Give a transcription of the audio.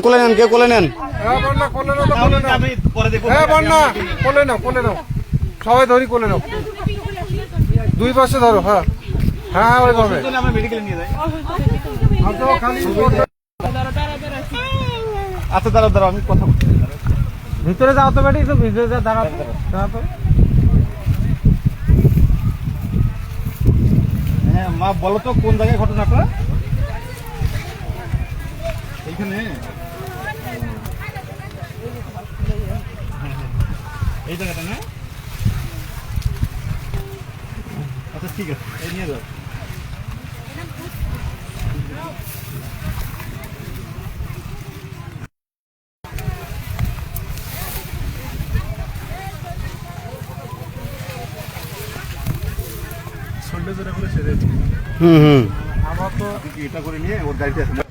কোলে নেন কে কোলে নেন সবাই ধরি কোলে নাও দুই পাশে ধরো হ্যাঁ হ্যাঁ হ্যাঁ ওইভাবে আচ্ছা দাঁড়াও আমি কথা বলছি ভিতরে যাও তো বেটি ভিতরে যা দাঁড়াও তো হ্যাঁ মা বলো তো কোন জায়গায় ঘটনাটা এইখানে এই জায়গাটা না আচ্ছা ঠিক আছে এই নিয়ে যাও আমার তো এটা করে নিয়ে ওর গাড়িতে আসবে